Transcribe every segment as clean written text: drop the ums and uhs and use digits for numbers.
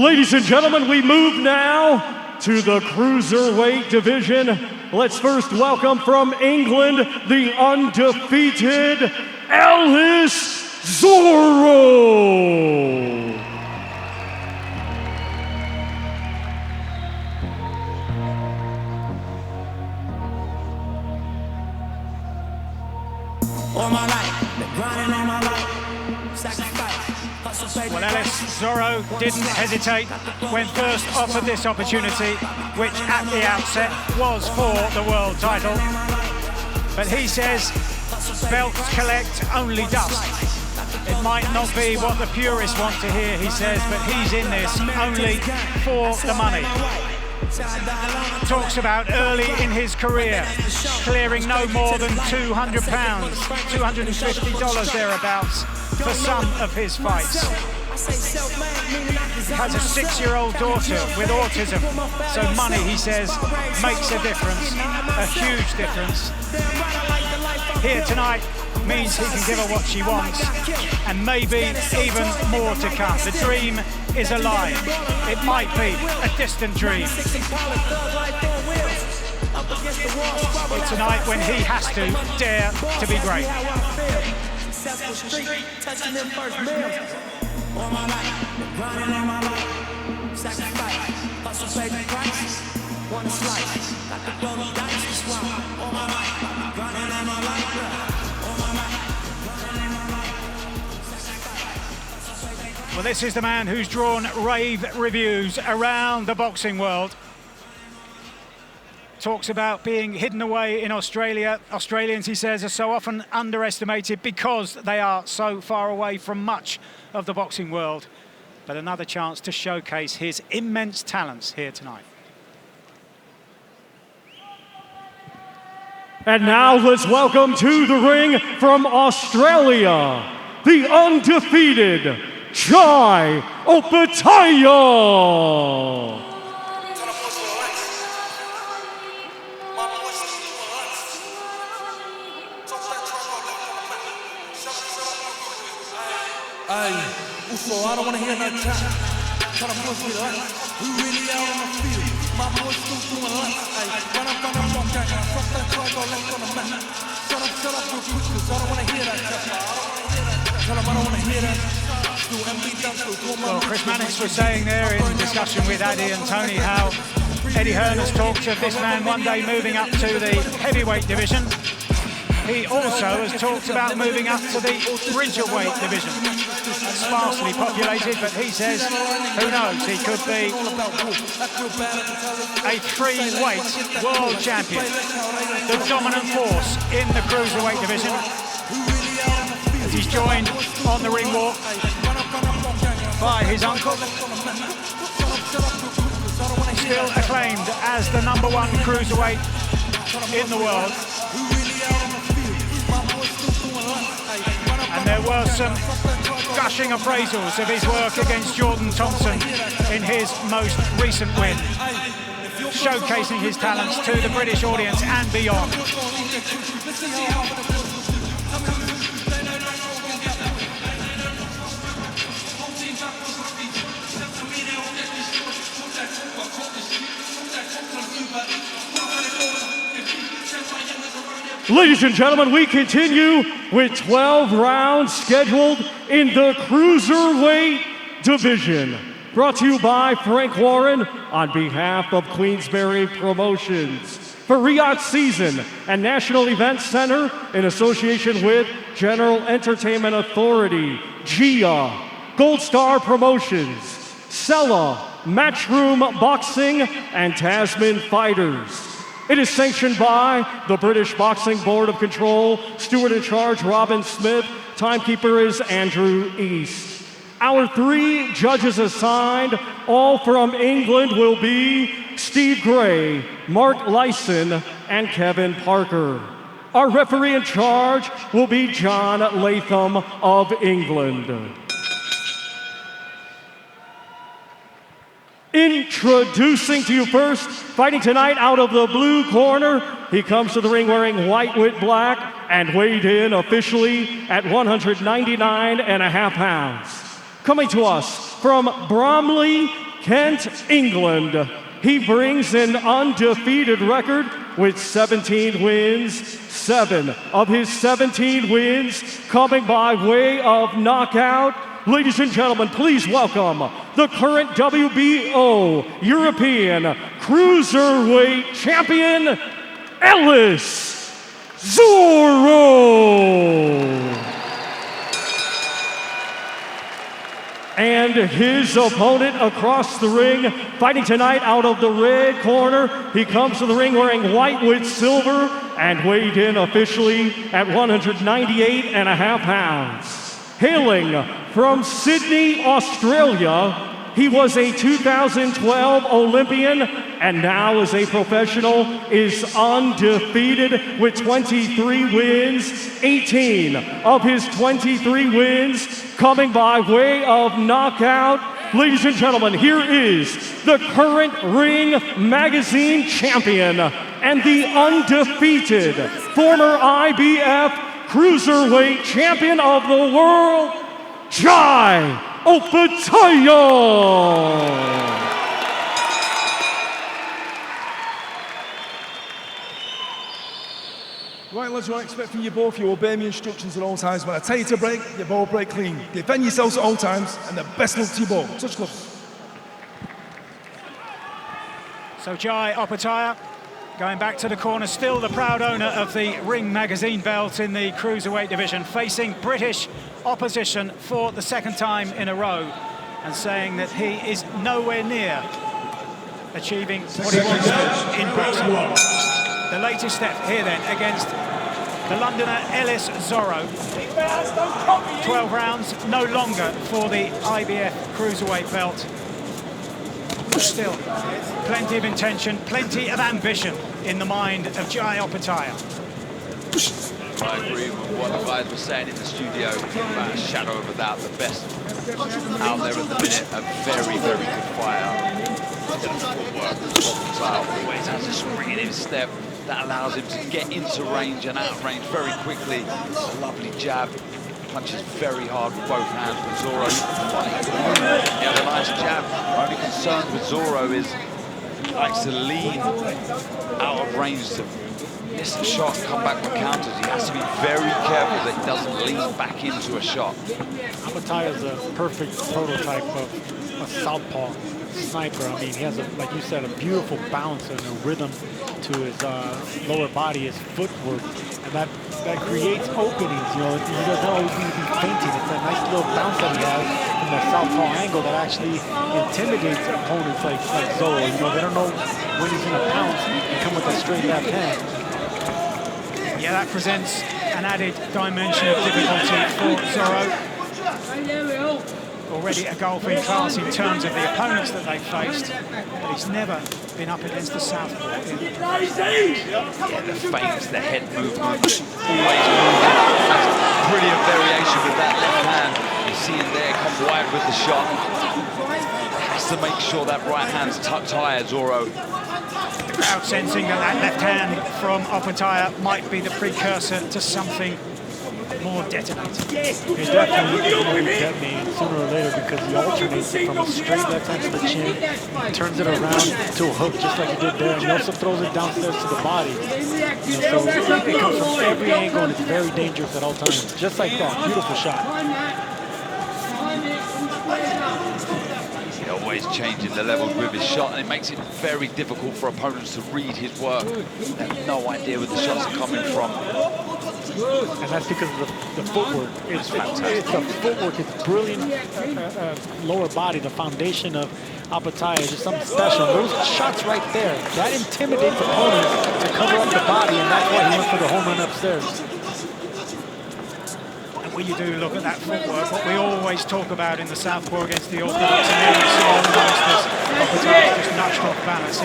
Ladies and gentlemen, we move now to the cruiserweight division. Let's first welcome from England, the undefeated Ellis Zorro. Well, Ellis Zorro didn't hesitate when first offered this opportunity, which at the outset was for the world title. But he says belts collect only dust. It might not be what the purists want to hear, he says, but he's in this only for the money. Talks about early in his career, clearing no more than £200, $250 thereabouts for some of his fights. He has a 6-year-old daughter with autism, so money, he says, makes a difference, a huge difference. Here tonight means he can give her what she wants, and maybe even more to come. The dream is alive. It might be a distant dream. It's tonight when he has to dare to be great. Well, this is the man who's drawn rave reviews around the boxing world. Talks about being hidden away in Australia. Australians, he says, are so often underestimated because they are so far away from much of the boxing world. But another chance to showcase his immense talents here tonight. And now let's welcome to the ring from Australia, the undefeated Jai Opetaia. Hey, also, I don't want to hear no chat. Trying to push me like, who really out on the field? My boys still doing lots. Hey, run up, rock gang, and I fuck that try, go left on the mat. Shut up real quick, cause I don't want to hear that chat. Tell them I don't want to hear that. Well, Chris Mannix was saying there in discussion with Addy and Tony how Eddie Hearn has talked of this man one day moving up to the heavyweight division. He also has talked about moving up to the bridgerweight division. That's sparsely populated, but he says, who knows, he could be a three-weight world champion, the dominant force in the cruiserweight division. As he's joined on the ring walk by his uncle, still acclaimed as the #1 cruiserweight in the world. And there were some gushing appraisals of his work against Jordan Thompson in his most recent win, showcasing his talents to the British audience and beyond. Ladies and gentlemen, we continue with 12 rounds scheduled in the cruiserweight division. Brought to you by Frank Warren on behalf of Queensberry Promotions. For RIYADH Season and National Events Center in association with General Entertainment Authority, GIA, Gold Star Promotions, Sella, Matchroom Boxing, and Tasman Fighters. It is sanctioned by the British Boxing Board of Control, steward in charge Robin Smith, timekeeper is Andrew East. Our 3 judges assigned, all from England, will be Steve Gray, Mark Lyson, and Kevin Parker. Our referee in charge will be John Latham of England. Introducing to you first, fighting tonight out of the blue corner, he comes to the ring wearing white with black and weighed in officially at 199.5 pounds. Coming to us from Bromley, Kent, England. He brings an undefeated record with 17 wins, 7 of his 17 wins coming by way of knockout. Ladies and gentlemen, please welcome the current WBO European Cruiserweight Champion, Ellis Zorro. And his opponent across the ring, fighting tonight out of the red corner. He comes to the ring wearing white with silver and weighed in officially at 198.5 pounds. Hailing from Sydney, Australia, he was a 2012 Olympian and now as a professional is undefeated with 23 wins, 18 of his 23 wins coming by way of knockout. Ladies and gentlemen, here is the current Ring Magazine champion and the undefeated former IBF Cruiserweight Champion of the World, Jai Opetaia. Right, lads, what I expect from you both, you obey me instructions at all times. When I tell you to break, you both break clean. Defend yourselves at all times, and the best luck to you both. Touch gloves. So Jai Opetaia going back to the corner, still the proud owner of the Ring Magazine belt in the Cruiserweight division, facing British opposition for the second time in a row and saying that he is nowhere near achieving what he wants in boxing. The latest step here then against the Londoner Ellis Zorro. 12 rounds, no longer for the IBF Cruiserweight belt. Still, plenty of intention, plenty of ambition in the mind of Jai Opetaia. I agree with what the guys were saying in the studio about a shadow of a doubt, the best out there at the minute, a very, very good fighter. Opetaia always has a spring in his step that allows him to get into range and out of range very quickly. A lovely jab. Punches very hard with both hands with Zorro. He has a nice jab. My only concern with Zorro is he likes to lean out of range to miss a shot, come back with counters. He has to be very careful that he doesn't lean back into a shot. Opetaia is a perfect prototype of a southpaw sniper. I mean, he has, like you said, a beautiful bounce and a rhythm to his lower body, his footwork, and that creates openings. You know, he doesn't always need to be fainting. It's that nice little bounce that he has from that southpaw angle that actually intimidates opponents like Zorro. You know, they don't know when he's going to pounce and come with a straight left hand. Yeah, that presents an added dimension of difficulty for Zorro. Already a golfing class in terms of the opponents that they've faced, but he's never been up against the southpaw. Yeah, the feints, the head movement, always moving. That's brilliant variation with that left hand. You see him there, come wide with the shot. Has to make sure that right hand's tucked high, Zorro. The crowd sensing that that left hand from Opetaia might be the precursor to something more detonating. He's definitely going to detonate sooner or later because he alternates it from a straight left hand to the chin, turns it around to a hook just like he did there, and he also throws it downstairs to the body. You know, so it comes from every angle and it's very dangerous at all times. Just like that, beautiful shot. Always changing the levels with his shot, and it makes it very difficult for opponents to read his work. They have no idea where the shots are coming from. And that's because of the footwork. It's the footwork, it's brilliant lower body, the foundation of Opetaia is just something special. Those shots right there, that intimidates opponents to cover up the body, and that's why he went for the home run upstairs. When you do look at that footwork, what we always talk about in the southpaw against the orthodox, and there you see all the monsters. Opetaia just nudged off balance,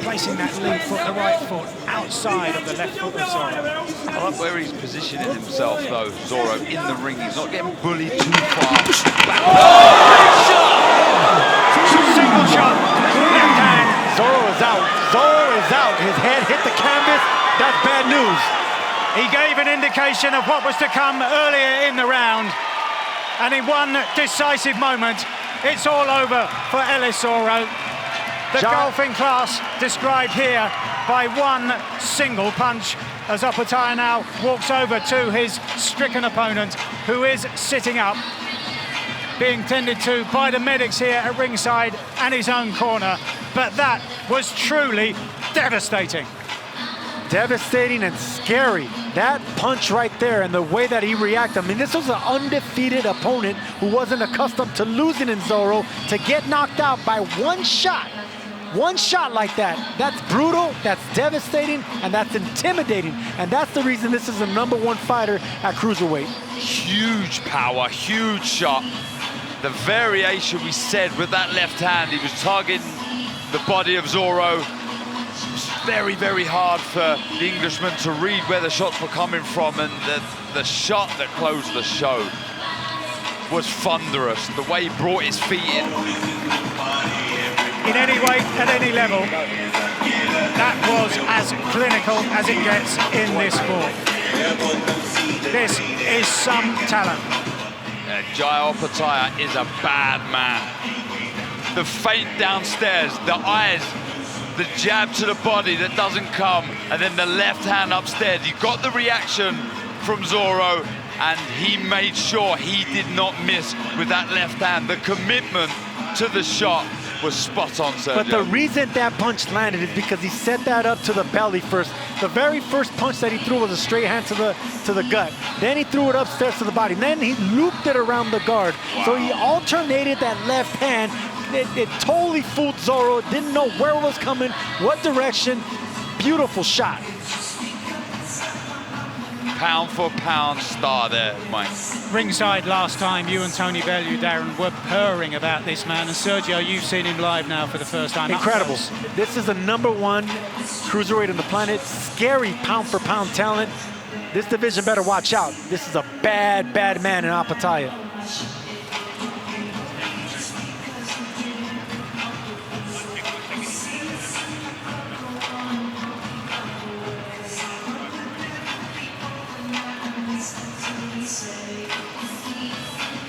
placing that lead foot, the right foot, outside of the left foot of Zorro. I like where he's positioning himself, though, Zorro, in the ring. He's not getting bullied too far. Single shot, left hand. Zorro is out. Zorro is out. His head hit the canvas. That's bad news. He gave an indication of what was to come earlier in the round, and in one decisive moment, It's all over for Ellis Zorro. The golfing class described here by one single punch, as Opetaia now walks over to his stricken opponent, who is sitting up, being tended to by the medics here at ringside and his own corner. But that was truly devastating. Devastating and scary. That punch right there and the way that he reacted. I mean, this was an undefeated opponent who wasn't accustomed to losing in Zorro. To get knocked out by one shot like that, that's brutal, that's devastating, and that's intimidating. And that's the reason this is the #1 fighter at cruiserweight. Huge power, huge shot. The variation we said with that left hand, he was targeting the body of Zorro. It was very, very hard for the Englishman to read where the shots were coming from, and the shot that closed the show was thunderous. The way he brought his feet in. In any weight, at any level, that was as clinical as it gets in this sport. This is some talent. Jai Opetaia is a bad man. The feint downstairs, the eyes, the jab to the body that doesn't come, and then the left hand upstairs. You got the reaction from Zorro, and he made sure he did not miss with that left hand. The commitment to the shot was spot on, Sergio. But the reason that punch landed is because he set that up to the belly first. The very first punch that he threw was a straight hand to the gut. Then he threw it upstairs to the body. Then he looped it around the guard. Wow. So he alternated that left hand. It totally fooled Zorro. Didn't know where it was coming, what direction. Beautiful shot. Pound for pound star there, Mike. Ringside last time, you and Tony Bellew, Darren, were purring about this man. And Sergio, you've seen him live now for the first time. Incredible. This is the #1 cruiserweight on the planet. Scary pound for pound talent. This division better watch out. This is a bad, bad man in Opetaia.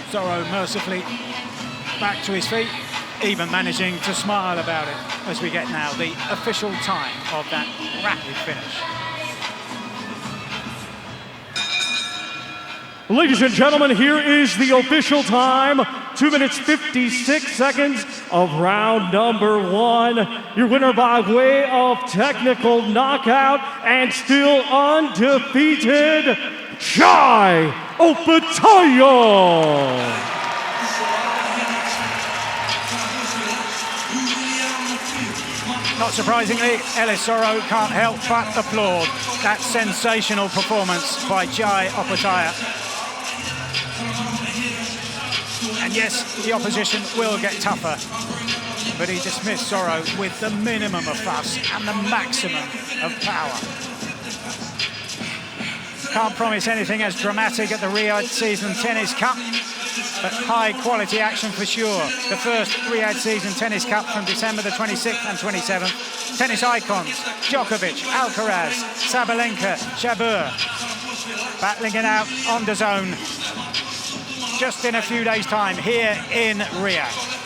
Zorro mercifully back to his feet, even managing to smile about it as we get now the official time of that rapid finish. Ladies and gentlemen, here is the official time. 2 minutes, 56 seconds of round #1. Your winner by way of technical knockout and still undefeated, Jai Opetaia. Not surprisingly, Ellis Zorro can't help but applaud that sensational performance by Jai Opetaia. And yes, the opposition will get tougher, but he dismissed Zorro with the minimum of fuss and the maximum of power. Can't promise anything as dramatic at the RIYADH Season Tennis Cup, but high-quality action for sure. The first RIYADH Season Tennis Cup from December the 26th and 27th. Tennis icons, Djokovic, Alcaraz, Sabalenka, Jabeur, battling it out on DAZN just in a few days' time here in Riyadh.